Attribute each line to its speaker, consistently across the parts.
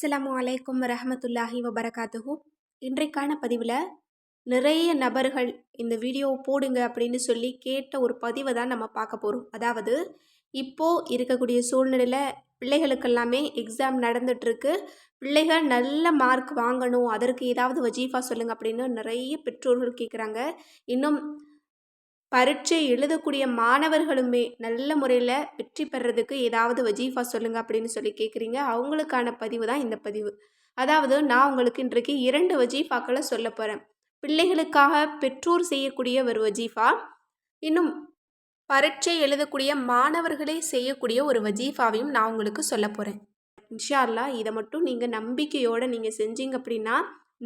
Speaker 1: அஸ்ஸலாமு அலைக்கும் வரஹமத்துல்லாஹி வபரகாத்துஹு. இன்றைக்கான பதிவில் நிறைய நபர்கள் இந்த வீடியோ போடுங்க அப்படின்னு சொல்லி கேட்ட ஒரு பதிவை தான் நம்ம பார்க்க போகிறோம். அதாவது இப்போது இருக்கக்கூடிய சூழ்நிலையில் பிள்ளைகளுக்கெல்லாமே எக்ஸாம் நடந்துகிட்ருக்கு. பிள்ளைகள் நல்ல மார்க் வாங்கணும், அதற்கு ஏதாவது வஜீஃபா சொல்லுங்கள் அப்படின்னு நிறைய பெற்றோர்கள் கேட்குறாங்க. இன்னும் பரீட்சை எழுதக்கூடிய மாணவர்களுமே நல்ல முறையில் வெற்றி பெறதுக்கு ஏதாவது வஜீஃபா சொல்லுங்க அப்படின்னு சொல்லி கேட்குறீங்க. அவங்களுக்கான பதிவு தான் இந்த பதிவு. அதாவது நான் உங்களுக்கு இன்றைக்கு 2 வஜீஃபாக்களை சொல்ல போகிறேன். பிள்ளைகளுக்காக பெற்றோர் செய்யக்கூடிய ஒரு வஜீஃபா, இன்னும் பரீட்சை எழுதக்கூடிய மாணவர்களே செய்யக்கூடிய ஒரு வஜீஃபாவையும் நான் உங்களுக்கு சொல்ல போகிறேன். இன்ஷா அல்லாஹ் இதை மட்டும் நீங்கள் நம்பிக்கையோடு நீங்கள் செஞ்சீங்க அப்படின்னா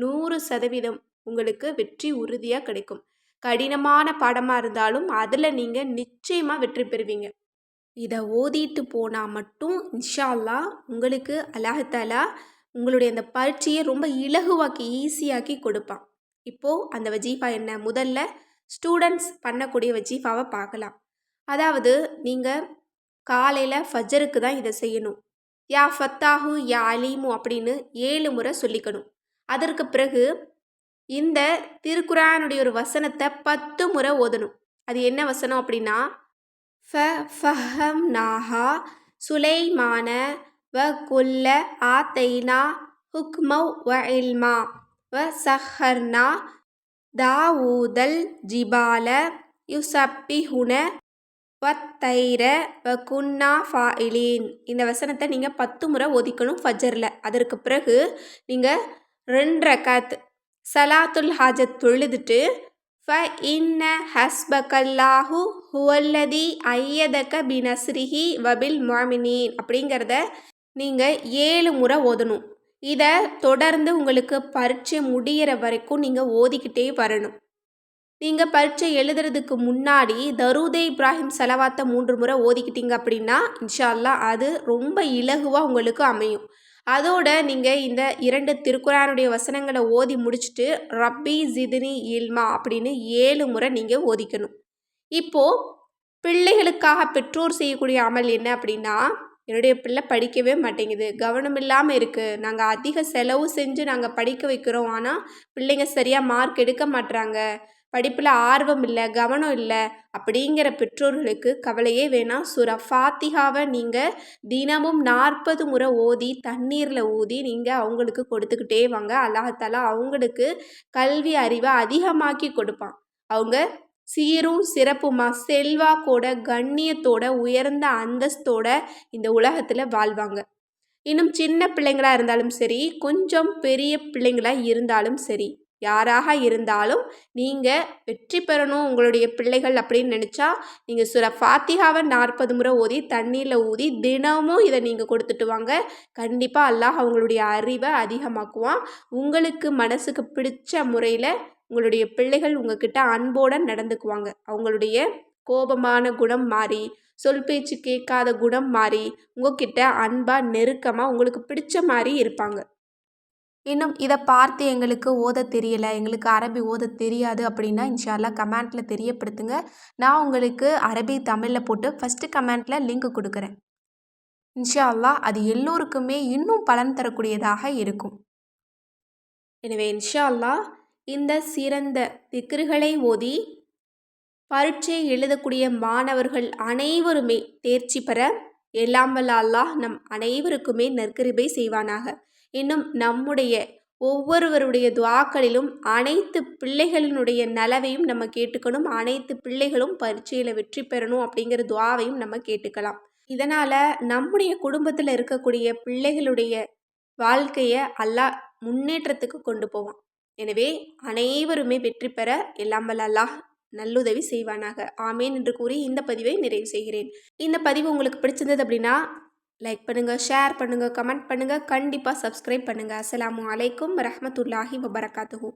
Speaker 1: 100% உங்களுக்கு வெற்றி உறுதியாக கிடைக்கும். கடினமான பாடமாக இருந்தாலும் அதில் நீங்கள் நிச்சயமாக வெற்றி பெறுவீங்க. இதை ஓதிட்டு போனால் மட்டும் இன்ஷா அல்லாஹ் உங்களுக்கு அல்லாஹ் தஆலா உங்களுடைய அந்த பரீட்சையை ரொம்ப இலகுவாக்கி ஈஸியாக்கி கொடுப்பான். இப்போது அந்த வஜீஃபா என்ன? முதல்ல ஸ்டூடெண்ட்ஸ் பண்ணக்கூடிய வஜீஃபாவை பார்க்கலாம். அதாவது நீங்கள் காலையில் ஃபஜருக்கு தான் இதை செய்யணும். யா ஃபத்தாஹு யா அலீமு அப்படின்னு 7 முறை சொல்லிக்கணும். அதற்கு பிறகு இந்த திருக்குரானுடைய ஒரு வசனத்தை 10 முறை ஓதணும். அது என்ன வசனம் அப்படின்னா, ஃபஹம்நாஹா சுலைமான வ குல்ல ஆத்தைனா ஹுக்மவ் வ இல்மா வ சஹர்னா தாவூதல் ஜிபால யுசப்பிஹுன வத்தைர வ குன்னா ஃபாயிலீன். இந்த வசனத்தை நீங்கள் 10 முறை ஓதிக்கணும் ஃபஜரில். அதற்கு பிறகு நீங்கள் 2 ரக்காத் சலாத்துல் ஹாஜத் தொழுதுட்டு ஃப இன்ன ஹஸ்பகல்லாஹு ஹுவல்லதி ஐயதக பினஸ்ரிஹி வபில் முஅமினீன் அப்படிங்கிறத நீங்கள் 7 முறை ஓதணும். இதை தொடர்ந்து உங்களுக்கு பரீட்சை முடிகிற வரைக்கும் நீங்கள் ஓதிக்கிட்டே வரணும். நீங்கள் பரீட்சை எழுதுறதுக்கு முன்னாடி தரூதே இப்ராஹிம் சலவாத்தை 3 முறை ஓதிக்கிட்டீங்க அப்படின்னா இன்ஷா அல்லாஹ் அது ரொம்ப இலகுவாக உங்களுக்கு அமையும். அதோட நீங்கள் இந்த 2 திருக்குரானுடைய வசனங்களை ஓதி முடிச்சுட்டு ரப்பி ஜித்னி இல்மா அப்படின்னு 7 முறை நீங்கள் ஓதிக்கணும். இப்போது பிள்ளைகளுக்காக பெற்றோர் செய்யக்கூடிய அமல் என்ன அப்படின்னா, என்னுடைய பிள்ளை படிக்கவே மாட்டேங்குது, கவனம் இல்லாமல் இருக்குது, நாங்கள் அதிக செலவு செஞ்சு நாங்கள் படிக்க வைக்கிறோம், ஆனால் பிள்ளைங்க சரியாக மார்க் எடுக்க மாட்டுறாங்க, படிப்பில் ஆர்வம் இல்லை, கவனம் இல்லை அப்படிங்கிற பெற்றோர்களுக்கு கவலையே வேணாம். சூரா ஃபாத்திஹாவை நீங்கள் தினமும் 40 முறை ஓதி தண்ணீரில் ஊதி நீங்கள் அவங்களுக்கு கொடுத்துக்கிட்டே வாங்க. அல்லாஹ் தஆலா அவங்களுக்கு கல்வி அறிவை அதிகமாக்கி கொடுப்பான். அவங்க சீரும் சிறப்புமா செல்வாக்கோட கண்ணியத்தோட உயர்ந்த அந்தஸ்தோட இந்த உலகத்தில் வாழ்வாங்க. இன்னும் சின்ன பிள்ளைங்களா இருந்தாலும் சரி, கொஞ்சம் பெரிய பிள்ளைங்களா இருந்தாலும் சரி, யாராக இருந்தாலும் நீங்கள் வெற்றி பெறணும் உங்களுடைய பிள்ளைகள் அப்படின்னு நினச்சா நீங்கள் சூரா ஃபாத்திஹாவை 40 முறை ஓதி தண்ணீரில் ஊதி தினமும் இதை நீங்கள் கொடுத்துட்டு வாங்க. கண்டிப்பாக அல்லாஹ் அவங்களுடைய அறிவை அதிகமாக்குவான். உங்களுக்கு மனசுக்கு பிடிச்ச முறையில் உங்களுடைய பிள்ளைகள் உங்ககிட்ட அன்போடு நடந்துக்குவாங்க. அவங்களுடைய கோபமான குணம் மாறி, சொல் பேச்சு கேட்காத குணம் மாறி, உங்ககிட்ட அன்பாக நெருக்கமாக உங்களுக்கு பிடிச்ச மாதிரி இருப்பாங்க. இன்னும் இதை பார்த்து எங்களுக்கு ஓத தெரியலை, எங்களுக்கு அரபி ஓத தெரியாது அப்படின்னா இன்ஷா அல்லாஹ் கமெண்ட்டில் தெரியப்படுத்துங்க. நான் உங்களுக்கு அரபி தமிழில் போட்டு ஃபஸ்ட்டு கமெண்ட்டில் லிங்க் கொடுக்குறேன். இன்ஷா அல்லாஹ் அது எல்லோருக்குமே இன்னும் பலன் தரக்கூடியதாக இருக்கும். எனவே இன்ஷா அல்லாஹ் இந்த சிறந்த திக்ருகளை ஓதி பரீட்சை எழுதக்கூடிய மாணவர்கள் அனைவருமே தேர்ச்சி பெற எல்லாம் வல்ல அல்லாஹ் நம் அனைவருக்குமே நற்கிருபை செய்வானாக. இன்னும் நம்முடைய ஒவ்வொருவருடைய துஆக்களிலும் அனைத்து பிள்ளைகளினுடைய நலவையும் நம்ம கேட்டுக்கணும். அனைத்து பிள்ளைகளும் பரீட்சையில் வெற்றி பெறணும் அப்படிங்கிற துஆவையும் நம்ம கேட்டுக்கலாம். இதனால் நம்முடைய குடும்பத்தில் இருக்கக்கூடிய பிள்ளைகளுடைய வாழ்க்கையை அல்லாஹ் முன்னேற்றத்துக்கு கொண்டு போவான். எனவே அனைவருமே வெற்றி பெற எல்லாம் வல்ல அல்லாஹ் நல்லுதவி செய்வானாக. ஆமீன் என்று கூறி இந்த பதிவை நிறைவு செய்கிறேன். இந்த பதிவு உங்களுக்கு பிடிச்சிருந்தது அப்படின்னா லைக் பண்ணுங்கள், ஷேர் பண்ணுங்கள், கமெண்ட் பண்ணுங்கள், கண்டிப்பாக சப்ஸ்கிரைப் பண்ணுங்கள். அஸ்ஸலாமு அலைக்கும் வரஹ்மத்துல்லாஹி வபரகாத்துஹு.